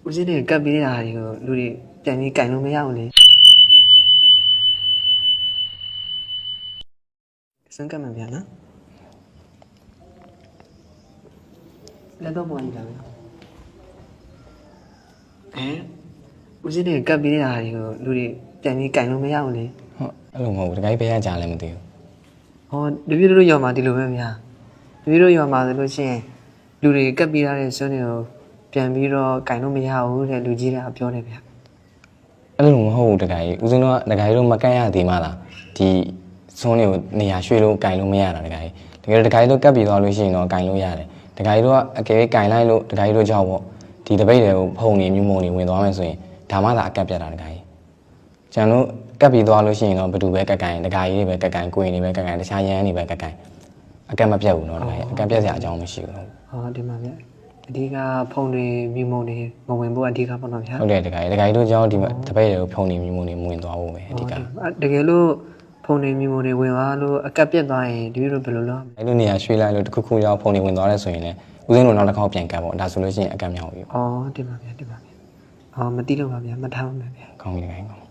ဦးစင်းတွေကပ်ပေးတာတွေကိုလူတွေပြန်ပြီးကင်လို့မရဘူးလေစမ်းကပ်မှပြန်နော်လက်တော့ပေါ်နေတာပဲဦးစင်းတွေကပ်ပေးတာတွေကိုလူတွေပြန်ပြီးကင်လို့မရဘူးလေ ဟုတ်အဲ့လိုမဟုတ်ဘူးတခါကြီးဘယ်ရကြလဲမသိဘူး ဟောတပည့်တို့ရွာမှာဒီလိုပဲဗျာတပည့်တို့ရွာမှာဆိုလို့ရှိရင်လူတွေကပ်ပေးထားတဲ့စွန်းတွေကိုပြန်ပြီးတော့ကင်လို့မရဘူးတဲ့လူကြီးတွေကပြောတယ်ဗျာ အဲ့လိုမဟုတ်ဘူးတခါကြီးဦးစင်းတို့ကတခါကြီးတို့မကန့်ရသေးမှလားဒီစွန်းတွေကိုနေရာရွှေ့လို့ကင်လို့မရတာတခါကြီးတကယ်တခါကြီးတို့ကပ်ပြီးသွားလို့ရှိရင်တော့ကင်လို့ရတယ်တခါကြီးတို့ကအကယ်၍ကင်လိုက်လို့တခါကြီးတို့ကြောက်ပေါ့ဒီတပိတ်တွေကိုဖုံနေမြုံမုံနေဝင်သွားမယ်ဆိုရင်ဒါမှသာအကပ်ပြတ်တာတခါကြီးကျွန်တော်ကပ်ပြီးသွားလို့ရှိရင်တော့ဘယ်သူပဲကက်ကင်တခါကြီးတွေပဲကက်ကင်ကိုရင်တွေပဲကက်ကင်တခြားရန်တွေပဲကက်ကင်အကပ်မပြတ်ဘူးနော်တခါကြီးအကပ်ပြတ်စရာအကြောင်းမရှိဘူး ဟောဒီမှာဗျအဓိကဖုန်တွေမြူမုံတွေမဝင်ဖို့အဓိကပေါ့နော်ဗျာ ဟုတ်တယ်တခါကြီးတို့ကြောင်းဒီမှာတပိတ်တွေကိုဖုံနေမြုံမုံနေဝင်သွားဖို့ပဲအဓိက တကယ်လို့ဖုန်တွေမြူမုံတွေဝင်သွားလို့အကပ်ပြတ်သွားရင်ဒီလိုဘယ်လိုလုပ် အဲ့လိုနေရာရွှေ့လိုက်လို့တစ်ခုခုရောက်ဖုံနေဝင်သွားလဲဆိုရင်လည်းဦးစင်းတို့နောက်တစ်ခေါက်ပြန်ကပ်ပေါ့ဒါဆိုလို့ရှိရင်အကပ်မြောက်ပြီ ဩဒီမှာဗျဒီမှာဗျမတိလို့ပါဗျမထားပါနဲ့ဗျ ကောင်းပြီတခါကြီး